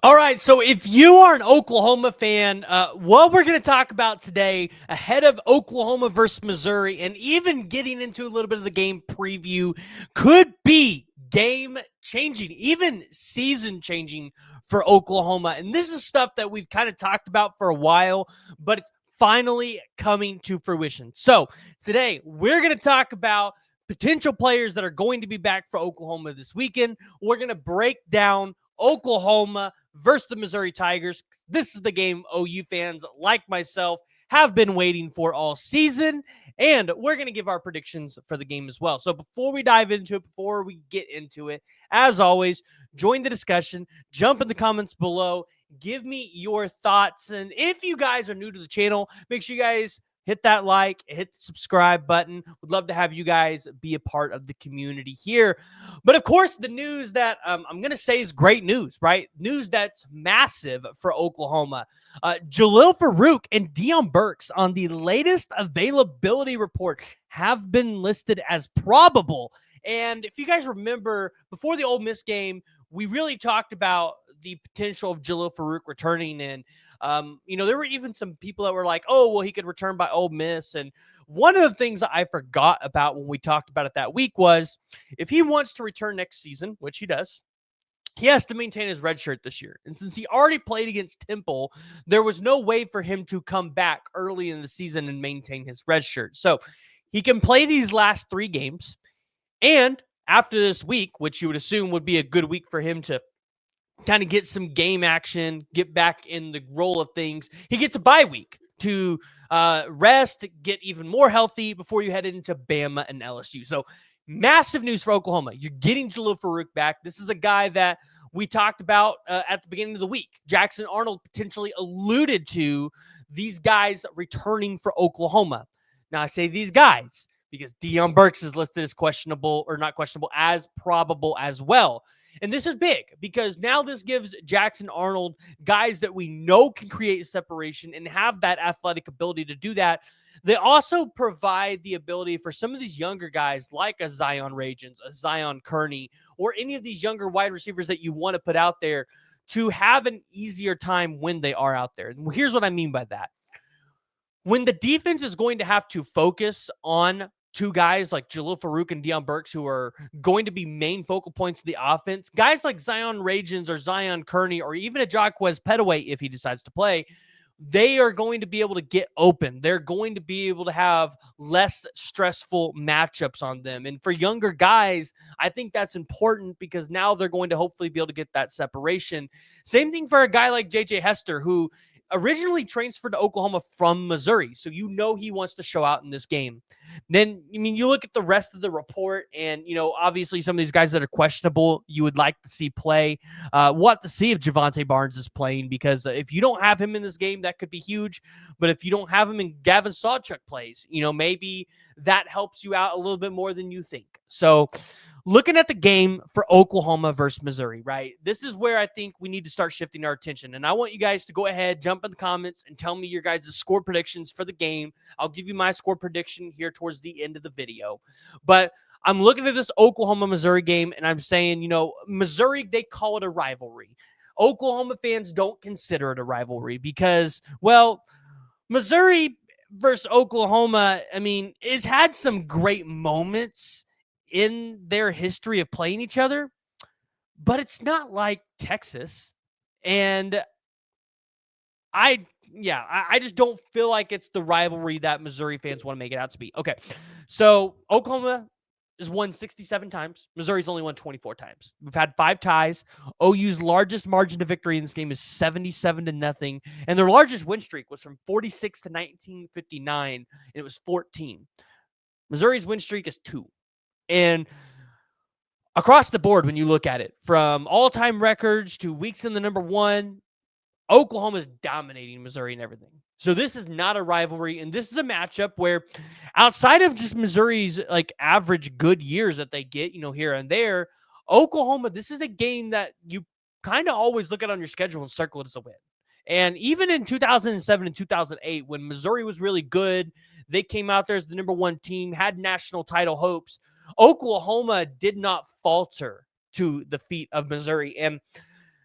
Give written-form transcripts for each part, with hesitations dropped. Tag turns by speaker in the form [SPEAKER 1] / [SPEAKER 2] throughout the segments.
[SPEAKER 1] All right, so if you are an Oklahoma fan, what we're going to talk about today, ahead of Oklahoma versus Missouri, and even getting into a little bit of the game preview, could be game changing, even season changing for Oklahoma. And this is stuff that we've kind of talked about for a while, but it's finally coming to fruition. So today, we're going to talk about potential players that are going to be back for Oklahoma this weekend. We're going to break down Oklahoma versus the Missouri Tigers. This is the game OU fans like myself have been waiting for all season, and we're going to give our predictions for the game as well. So before we dive into it, before we get into it, as always, join the discussion, jump in the comments below, give me your thoughts, and if you guys are new to the channel, make sure you guys hit that like, hit the subscribe button. Would love to have you guys be a part of the community here. But of course, the news that I'm going to say is great news, right? News that's massive for Oklahoma. Jalil Farooq and Dion Burks on the latest availability report have been listed as probable. And if you guys remember, before the Ole Miss game, we really talked about the potential of Jalil Farooq returning. And, there were even some people that were like, oh, well, he could return by Ole Miss. And one of the things that I forgot about when we talked about it that week was if he wants to return next season, which he does, he has to maintain his red shirt this year. And since he already played against Temple, there was no way for him to come back early in the season and maintain his red shirt. So he can play these last 3 games. And after this week, which you would assume would be a good week for him to kind of get some game action, get back in the role of things, he gets a bye week to rest, get even more healthy before you head into Bama and LSU. So massive news for Oklahoma. You're getting Jalil Farooq back. This is a guy that we talked about at the beginning of the week. Jackson Arnold potentially alluded to these guys returning for Oklahoma. Now, I say these guys because Dion Burks is listed as questionable, or not questionable, as probable as well. And this is big because now this gives Jackson Arnold guys that we know can create separation and have that athletic ability to do that. They also provide the ability for some of these younger guys like a Zion Ragens, a Zion Kearney, or any of these younger wide receivers that you want to put out there to have an easier time when they are out there. And here's what I mean by that. When the defense is going to have to focus on 2 guys like Jalil Farooq and Dion Burks, who are going to be main focal points of the offense, guys like Zion Ragens or Zion Kearney or even a Jaquez Petaway, if he decides to play, they are going to be able to get open. They're going to be able to have less stressful matchups on them. And for younger guys, I think that's important because now they're going to hopefully be able to get that separation. Same thing for a guy like JJ Hester, who originally transferred to Oklahoma from Missouri. So he wants to show out in this game. Then, you look at the rest of the report, and, obviously some of these guys that are questionable, you would like to see play. We'll have to see if Javante Barnes is playing, because if you don't have him in this game, that could be huge. But if you don't have him and Gavin Sawchuk plays, maybe that helps you out a little bit more than you think. So looking at the game for Oklahoma versus Missouri, right? This is where I think we need to start shifting our attention. And I want you guys to go ahead, jump in the comments, and tell me your guys' score predictions for the game. I'll give you my score prediction here towards the end of the video. But I'm looking at this Oklahoma-Missouri game, and I'm saying, Missouri, they call it a rivalry. Oklahoma fans don't consider it a rivalry because, well, Missouri versus Oklahoma, has had some great moments in their history of playing each other, but it's not like Texas. And I just don't feel like it's the rivalry that Missouri fans want to make it out to be. Okay, so Oklahoma has won 67 times. Missouri's only won 24 times. We've had 5 ties. OU's largest margin to victory in this game is 77-0, and their largest win streak was from 46 to 1959, and it was 14. Missouri's win streak is 2. And across the board, when you look at it, from all-time records to weeks in the number 1, Oklahoma's dominating Missouri and everything. So this is not a rivalry, and this is a matchup where, outside of just Missouri's average good years that they get, here and there, Oklahoma, this is a game that you kind of always look at on your schedule and circle it as a win. And even in 2007 and 2008, when Missouri was really good, they came out there as the number 1 team, had national title hopes. Oklahoma did not falter to the feet of Missouri. And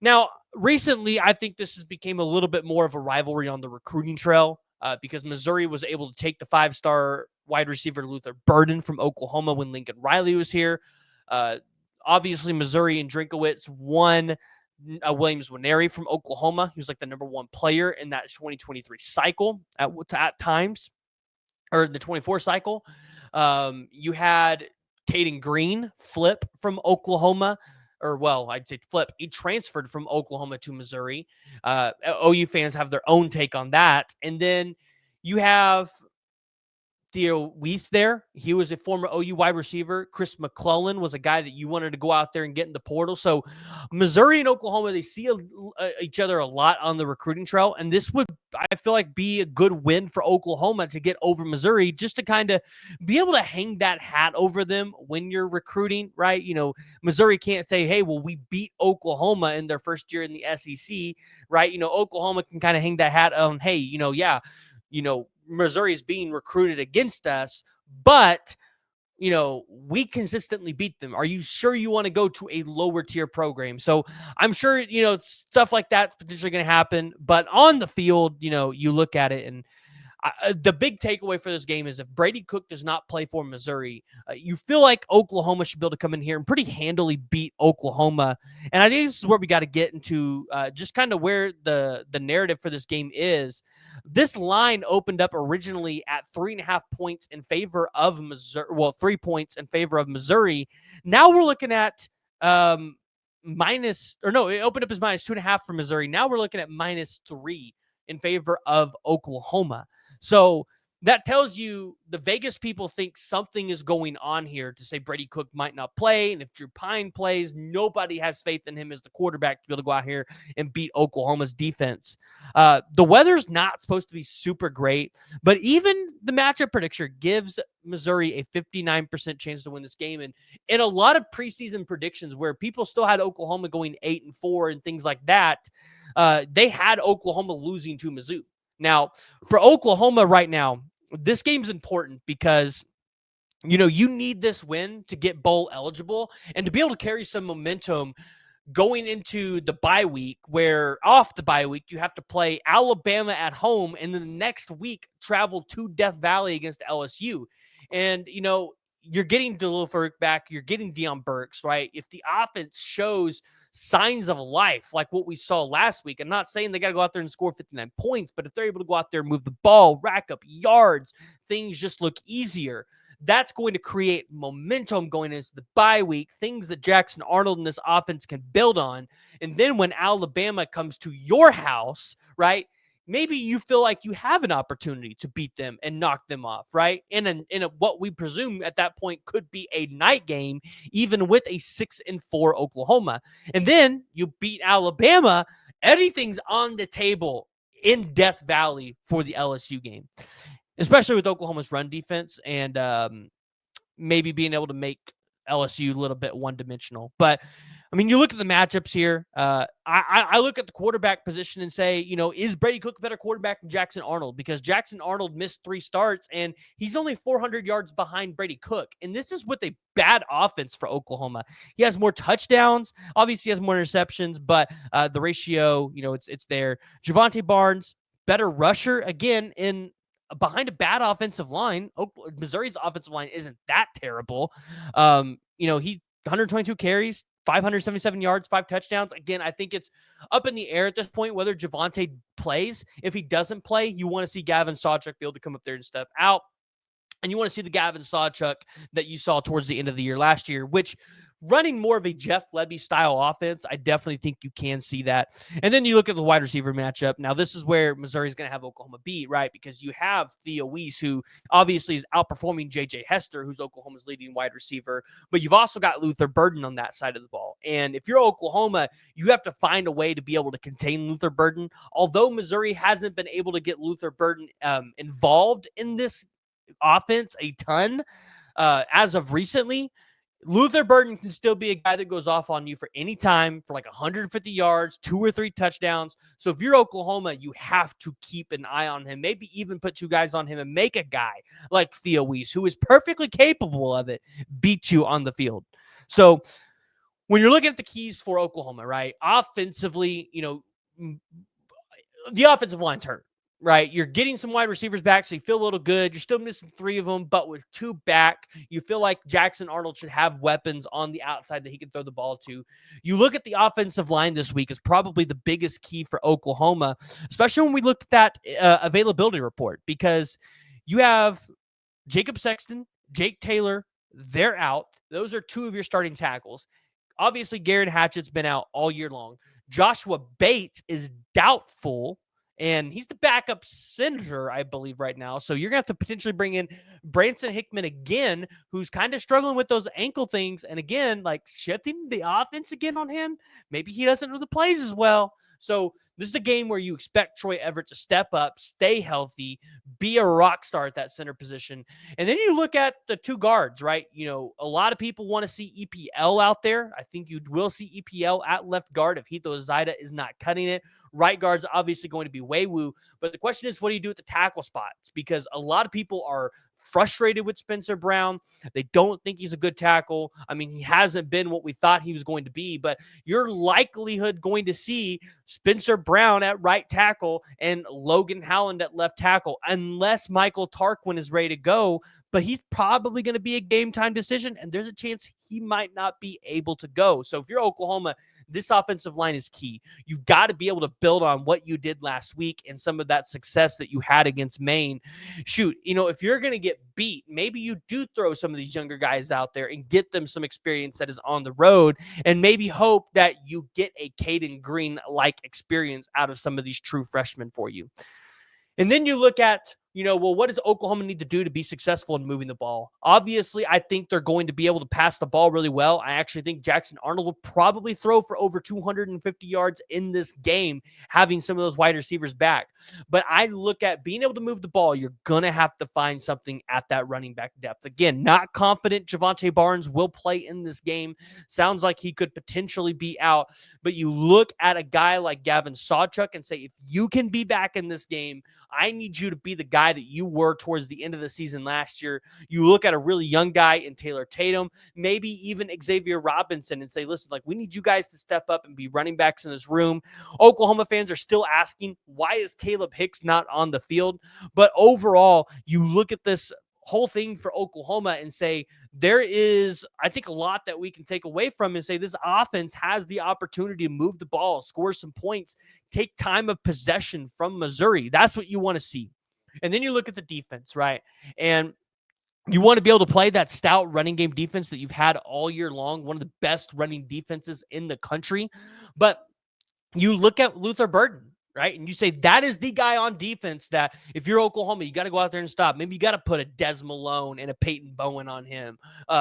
[SPEAKER 1] Now, recently, I think this has become a little bit more of a rivalry on the recruiting trail because Missouri was able to take the 5-star wide receiver Luther Burden from Oklahoma when Lincoln Riley was here. Uh, Obviously, Missouri and Drinkowitz won Williams Winery from Oklahoma. He was like the number one player in that 2023 cycle at times, or the 24 cycle. You had Caden Green flip from Oklahoma, or well, I'd say flip. He transferred from Oklahoma to Missouri. OU fans have their own take on that. And then you have Theo Weiss there. He was a former OU wide receiver. Chris McClellan was a guy that you wanted to go out there and get in the portal. So Missouri and Oklahoma, they see each other a lot on the recruiting trail. And this would, I feel like, be a good win for Oklahoma to get over Missouri, just to kind of be able to hang that hat over them when you're recruiting, right? You know, Missouri can't say, hey, well, we beat Oklahoma in their first year in the SEC, right? You know, Oklahoma can kind of hang that hat on, hey, yeah, Missouri is being recruited against us, but, we consistently beat them. Are you sure you want to go to a lower tier program? So I'm sure, stuff like that's potentially going to happen. But on the field, you look at it, and the big takeaway for this game is if Brady Cook does not play for Missouri, you feel like Oklahoma should be able to come in here and pretty handily beat Oklahoma. And I think this is where we got to get into just kind of where the narrative for this game is. This line opened up originally at 3.5 points in favor of Missouri. Well, 3 points in favor of Missouri. Now we're looking at it opened up as -2.5 for Missouri. Now we're looking at -3 in favor of Oklahoma. So that tells you the Vegas people think something is going on here to say Brady Cook might not play. And if Drew Pine plays, nobody has faith in him as the quarterback to be able to go out here and beat Oklahoma's defense. The weather's not supposed to be super great, but even the matchup predictor gives Missouri a 59% chance to win this game. And in a lot of preseason predictions where people still had Oklahoma going 8-4 and things like that, they had Oklahoma losing to Mizzou. Now, for Oklahoma right now, this game's important because, you need this win to get bowl eligible and to be able to carry some momentum going into the bye week, where off the bye week, you have to play Alabama at home and then the next week travel to Death Valley against LSU. And, you're getting Jalil Farooq back. You're getting Deion Burks, right? If the offense shows signs of life like what we saw last week, I'm not saying they got to go out there and score 59 points, but if they're able to go out there and move the ball, rack up yards, things just look easier. That's going to create momentum going into the bye week, things that Jackson Arnold and this offense can build on. And then when Alabama comes to your house, right, maybe you feel like you have an opportunity to beat them and knock them off, right? In what we presume at that point could be a night game, even with a 6-4 Oklahoma. And then you beat Alabama. Anything's on the table in Death Valley for the LSU game, especially with Oklahoma's run defense and maybe being able to make LSU a little bit one-dimensional. But, I mean, you look at the matchups here. I look at the quarterback position and say, is Brady Cook a better quarterback than Jackson Arnold? Because Jackson Arnold missed 3 starts, and he's only 400 yards behind Brady Cook. And this is with a bad offense for Oklahoma. He has more touchdowns. Obviously, he has more interceptions, but the ratio, it's there. Javonte Barnes, better rusher, again, behind a bad offensive line. Missouri's offensive line isn't that terrible. He 122 carries, 577 yards, 5 touchdowns. Again, I think it's up in the air at this point whether Javonte plays. If he doesn't play, you want to see Gavin Sawchuk be able to come up there and step out. And you want to see the Gavin Sawchuk that you saw towards the end of the year last year, which running more of a Jeff Lebby style offense, I definitely think you can see that. And then you look at the wide receiver matchup. Now, this is where Missouri is going to have Oklahoma beat, right? Because you have Theo Weiss, who obviously is outperforming J.J. Hester, who's Oklahoma's leading wide receiver. But you've also got Luther Burden on that side of the ball. And if you're Oklahoma, you have to find a way to be able to contain Luther Burden. Although Missouri hasn't been able to get Luther Burden involved in this offense a ton as of recently, Luther Burden can still be a guy that goes off on you for any time for like 150 yards, 2 or 3 touchdowns. So if you're Oklahoma, you have to keep an eye on him, maybe even put 2 guys on him and make a guy like Theo Weiss, who is perfectly capable of it, beat you on the field. So when you're looking at the keys for Oklahoma, right? Offensively, the offensive line's hurt, right? You're getting some wide receivers back, so you feel a little good. You're still missing 3 of them, but with 2 back, you feel like Jackson Arnold should have weapons on the outside that he can throw the ball to. You look at the offensive line this week is probably the biggest key for Oklahoma, especially when we looked at that availability report, because you have Jacob Sexton, Jake Taylor, they're out. Those are 2 of your starting tackles. Obviously, Garrett Hatchett's been out all year long. Joshua Bates is doubtful, and he's the backup center, I believe, right now. So you're going to have to potentially bring in Branson Hickman again, who's kind of struggling with those ankle things. And again, like shifting the offense again on him. Maybe he doesn't know the plays as well. So this is a game where you expect Troy Everett to step up, stay healthy, be a rock star at that center position. And then you look at the 2 guards, right? A lot of people want to see EPL out there. I think you will see EPL at left guard if Hito Zaida is not cutting it. Right guard's obviously going to be Weiwu. But the question is, what do you do at the tackle spots? Because a lot of people are frustrated with Spencer Brown. They don't think he's a good tackle. I mean, he hasn't been what we thought he was going to be, but you're likelihood going to see Spencer Brown at right tackle and Logan Howland at left tackle, unless Michael Tarquin is ready to go. But he's probably going to be a game time decision, and there's a chance he might not be able to go. So if you're Oklahoma, this offensive line is key. You've got to be able to build on what you did last week and some of that success that you had against Maine. Shoot, if you're going to get beat, maybe you do throw some of these younger guys out there and get them some experience that is on the road, and maybe hope that you get a Caden Green-like experience out of some of these true freshmen for you. And then you look at, what does Oklahoma need to do to be successful in moving the ball? Obviously, I think they're going to be able to pass the ball really well. I actually think Jackson Arnold will probably throw for over 250 yards in this game, having some of those wide receivers back. But I look at being able to move the ball, you're going to have to find something at that running back depth. Again, not confident Javante Barnes will play in this game. Sounds like he could potentially be out. But you look at a guy like Gavin Sawchuk and say, if you can be back in this game, I need you to be the guy that you were towards the end of the season last year. You look at a really young guy in Taylor Tatum, maybe even Xavier Robinson, and say, listen, we need you guys to step up and be running backs in this room. Oklahoma fans are still asking, why is Caleb Hicks not on the field? But overall, you look at this whole thing for Oklahoma and say, there is, I think, a lot that we can take away from and say this offense has the opportunity to move the ball, score some points, take time of possession from Missouri. That's what you want to see. And then you look at the defense, right? And you want to be able to play that stout running game defense that you've had all year long, one of the best running defenses in the country. But you look at Luther Burden, right? And you say that is the guy on defense that if you're Oklahoma, you got to go out there and stop. Maybe you got to put a Des Malone and a Peyton Bowen on him.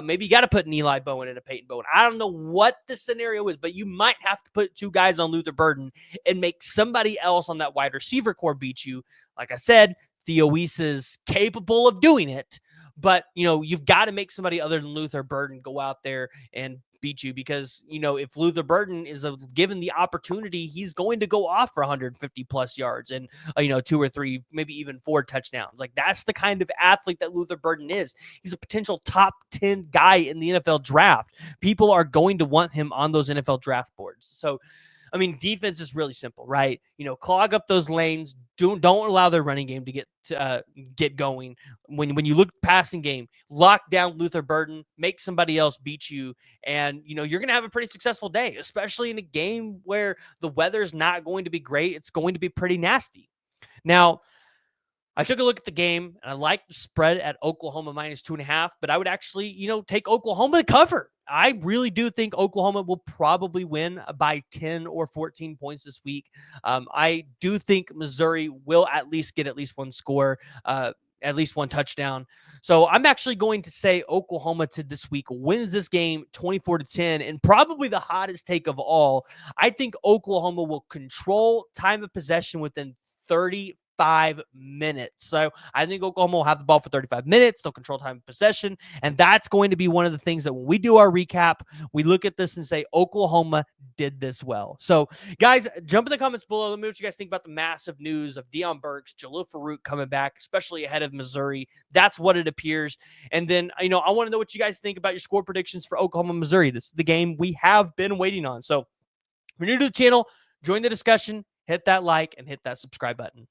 [SPEAKER 1] Maybe you got to put an Eli Bowen and a Peyton Bowen. I don't know what the scenario is, but you might have to put 2 guys on Luther Burden and make somebody else on that wide receiver core beat you. Like I said, Theo Weiss is capable of doing it, but you've got to make somebody other than Luther Burden go out there and beat you, because if Luther Burden is given the opportunity, he's going to go off for 150 plus yards and 2 or 3, maybe even 4 touchdowns. That's the kind of athlete that Luther Burden is. He's a potential top 10 guy in the NFL draft. People are going to want him on those NFL draft boards. So defense is really simple, right? Clog up those lanes. Don't allow their running game to get going. When you look at the passing game, lock down Luther Burden, make somebody else beat you, and you're going to have a pretty successful day, especially in a game where the weather's not going to be great. It's going to be pretty nasty. Now, I took a look at the game, and I like the spread at Oklahoma -2.5, but I would actually, take Oklahoma to cover. I really do think Oklahoma will probably win by 10 or 14 points this week. I do think Missouri will at least get at least one score, at least one touchdown. So I'm actually going to say Oklahoma to this week wins this game 24-10, and probably the hottest take of all, I think Oklahoma will control time of possession within 30 35 minutes. So I think Oklahoma will have the ball for 35 minutes. They'll control time of possession. And that's going to be one of the things that when we do our recap, we look at this and say, Oklahoma did this well. So, guys, jump in the comments below. Let me know what you guys think about the massive news of Deion Burks, Jalil Farooq coming back, especially ahead of Missouri. That's what it appears. And then, I want to know what you guys think about your score predictions for Oklahoma, Missouri. This is the game we have been waiting on. So, if you're new to the channel, join the discussion, hit that like, and hit that subscribe button.